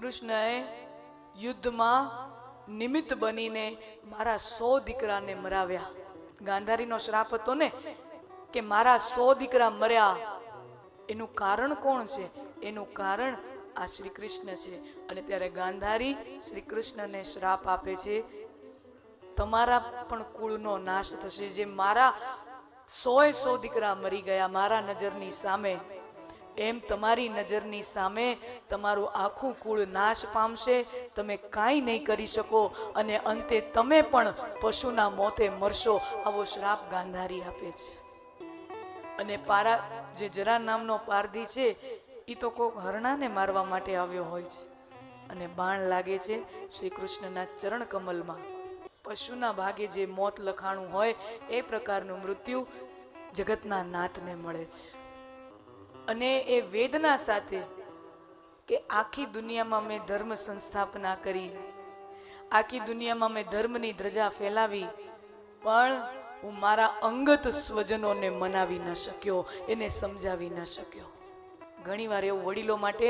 કૃષ્ણએ યુદ્ધમાં નિમિત્ત બનીને મારા 100 દીકરાને મરાવ્યા. ગાંધારીનો શ્રાપ હતો ને કે મારા 100 દીકરા મર્યા. એનું કારણ કોણ છે? એનું કારણ આ શ્રી કૃષ્ણ છે. અને ત્યારે ગાંધારી શ્રી કૃષ્ણને શ્રાપ આપે છે, તમારા પણ કુળનો નાશ થશે. જે મારા 100 દીકરા મરી ગયા મારા નજરની સામે, એમ તમારી નજરની સામે તમારું આખું કુળ નાશ પામશે. તમે કાંઈ નહીં કરી શકો અને અંતે તમે પણ પશુના મોતે મરશો. આવો શ્રાપ ગાંધારી આપે છે. અને પારા જે જરા નામનો પારધી છે એ તો કોઈક હરણાને મારવા માટે આવ્યો હોય છે અને બાણ લાગે છે શ્રી કૃષ્ણના ચરણ કમલમાં. પશુના ભાગે જે મોત લખાણું હોય એ પ્રકારનું મૃત્યુ જગતના નાથને મળે છે. અને એ વેદના સાથે કે આખી દુનિયામાં મેં ધર્મ સંસ્થાપના કરી, આખી દુનિયામાં મેં ધર્મની ધ્વજા ફેલાવી, પણ હું મારા અંગત સ્વજનોને મનાવી ન શક્યો, એને સમજાવી ન શક્યો. ઘણીવાર એવું વડીલો માટે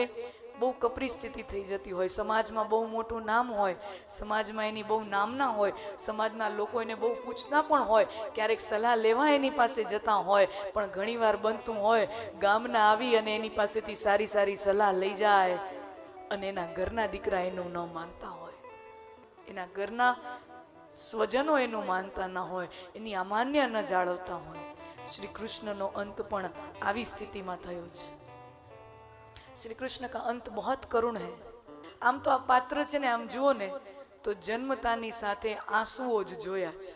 બહુ કપરી સ્થિતિ થઈ જતી હોય. સમાજમાં બહુ મોટું નામ હોય, સમાજમાં એની બહુ નામના હોય, સમાજના લોકો એને બહુ પૂછતા પણ હોય, ક્યારેક સલાહ લેવા એની પાસે જતા હોય, પણ ઘણીવાર બનતું હોય ગામના આવી અને એની પાસેથી સારી સારી સલાહ લઈ જાય અને એના ઘરના દીકરા એનું ન માનતા હોય, એના ઘરના સ્વજનો એનું માનતા ન હોય, એની અમાન્ય ન જાળવતા હોય. શ્રી કૃષ્ણનો અંત પણ આવી સ્થિતિમાં થયો છે. श्री कृष्ण का अंत बहुत करुण है. आम तो आ पात्र છે ને, આમ જુઓ ને તો જન્મતાની સાથે આંસુઓ જ જોયા છે,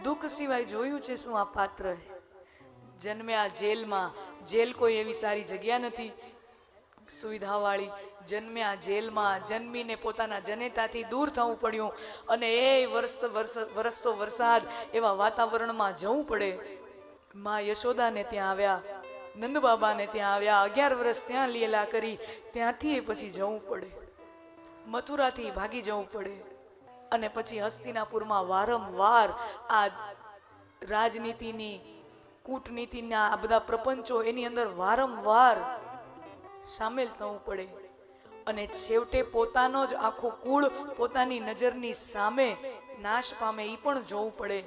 દુઃખ સિવાય જોયું છે શું આ પાત્ર? જન્મ્યા જેલમાં. જેલ કોઈ એવી સારી જગ્યા નથી સુવિધાવાળી. જન્મ્યા જેલમાં, જન્મીને પોતાના જનેતાથી દૂર થવું પડ્યું અને એ વરસતો વરસાદ એવા વાતાવરણમાં જવું પડે. માં યશોદાને ત્યાં આવ્યા, નંદ બાબાને ત્યાં આવ્યા, 11 વર્ષ ત્યાં લીલા કરી, ત્યાંથી પછી જવું પડે, મથુરાથી ભાગી જવું પડે. અને પછી હસ્તિનાપુરમાં વારંવાર આ રાજનીતિની, કૂટનીતિના આ બધા પ્રપંચો એની અંદર વારંવાર સામેલ થવું પડે. અને છેવટે પોતાનો જ આખો કુળ પોતાની નજરની સામે નાશ પામે એ પણ જોવું પડે.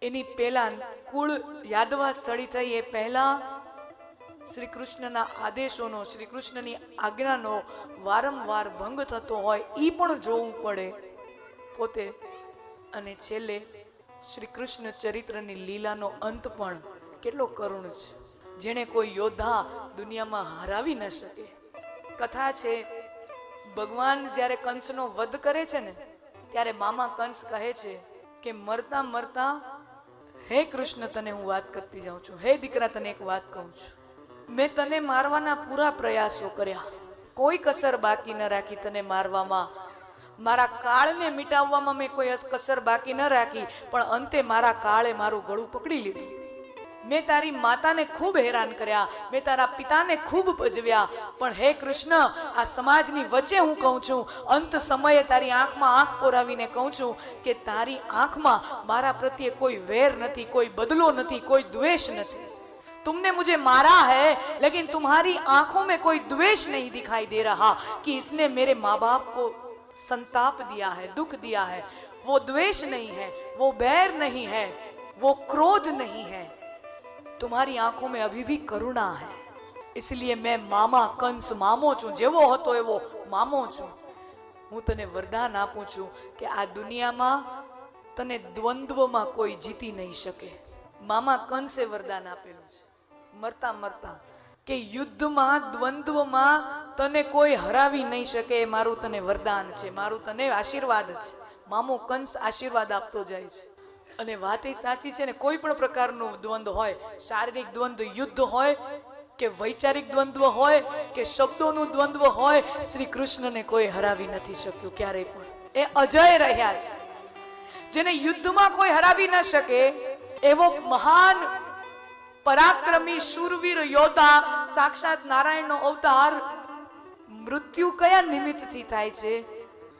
એની પહેલા કુળ યાદવા સ્થળી થઈ એ પહેલા શ્રી કૃષ્ણના આદેશોનો, શ્રી કૃષ્ણની આજ્ઞાનો વારંવાર ભંગ થતો હોય એ પણ જોવું પડે પોતે. અને છેલ્લે શ્રી કૃષ્ણ ચરિત્રની લીલાનો અંત પણ કેટલો કરુણ છે, જેને કોઈ યોદ્ધા દુનિયામાં હરાવી ન શકે. કથા છે, ભગવાન જ્યારે કંસનો વધ કરે છે ને ત્યારે મામા કંસ કહે છે કે મરતા મરતા, હે કૃષ્ણ તને હું વાત કરતી જાઉં છું, હે દીકરા તને એક વાત કહું છું, મેં તને મારવાના પૂરા પ્રયાસો કર્યા, કોઈ કસર બાકી ન રાખી તને મારવામાં, મારા કાળને મિટાવવામાં મેં કોઈ કસર બાકી ન રાખી, પણ અંતે મારા કાળે મારું ગળું પકડી લીધું. મેં તારી માતાને ખૂબ હેરાન કર્યા, મેં તારા પિતાને ખૂબ પજવ્યા, પણ હે કૃષ્ણ આ સમાજની વચ્ચે હું કહું છું, અંત સમયે તારી આંખમાં આંખ પોરાવીને કહું છું કે તારી આંખમાં મારા પ્રત્યે કોઈ વેર નથી, કોઈ બદલો નથી, કોઈ દ્વેષ નથી. तुमने मुझे मारा है लेकिन तुम्हारी आंखों में कोई द्वेष नहीं दिखाई दे रहा कि इसने मेरे माँ बाप को संताप दिया है, दुख दिया है. वो द्वेष नहीं है, वो बैर नहीं है, वो क्रोध नहीं है, तुम्हारी आंखों में अभी भी करुणा है. इसलिए मैं मामा कंस मामो છું, જેવો હતો એવો મામો છું. હું તને વરદાન આપું છું કે આ દુનિયામાં તને દ્વંદ્વમાં કોઈ જીતી નહીં શકે. મામા કંસે વરદાન આપેલું છે મરતા મરતા કે યુદ્ધમાં, દ્વંદ્વમાં તને કોઈ હરાવી નહીં શકે. એ મારું તને વરદાન છે, મારું તને આશીર્વાદ છે. મામો કંસ આશીર્વાદ આપતો જાય છે. અને વાત એ સાચી છે ને, કોઈ પણ પ્રકારનું દ્વંદ્વ હોય, શારીરિક દ્વંદ્વ, યુદ્ધ હોય કે વૈચારિક દ્વંદ્વ હોય કે શબ્દોનું દ્વંદ્વ હોય, શ્રી કૃષ્ણને કોઈ હરાવી નથી શક્યું ક્યારેય પણ. એ અજય રહ્યા છે. જેને યુદ્ધમાં કોઈ હરાવી ન શકે એવો મહાન પરાક્રમી શૂરવીર યોદ્ધા, સાક્ષાત નારાયણનો અવતાર, મૃત્યુ કયા નિમિત્તથી થાય છે?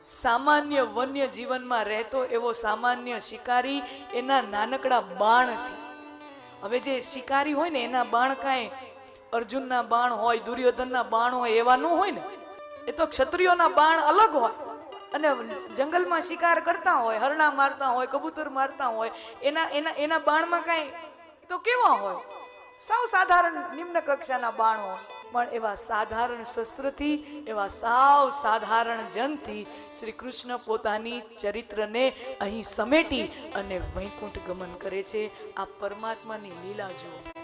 સામાન્ય વન્ય જીવનમાં રહેતો એવો સામાન્ય શિકારી એના નાનકડા બાણથી. હવે જે શિકારી હોય ને એના બાણ કાંઈ અર્જુનના બાણ હોય, દુર્યોધનના બાણ હોય એવા ન હોય ને. એ તો ક્ષત્રિયોના બાણ અલગ હોય, અને જંગલમાં શિકાર કરતા હોય, હરણા મારતા હોય, કબૂતર મારતા હોય, એના બાણમાં કઈ તો કેવા હોય, સાવ સાધારણ નિમ્ન કક્ષાના બાણ હોય. પણ એવા સાધારણ શસ્ત્રથી, એવા સાવ સાધારણ જનથી શ્રી કૃષ્ણ પોતાની ચરિત્રને અહીં સમેટી અને વૈકુંઠ ગમન કરે છે. આ પરમાત્માની લીલા જુઓ.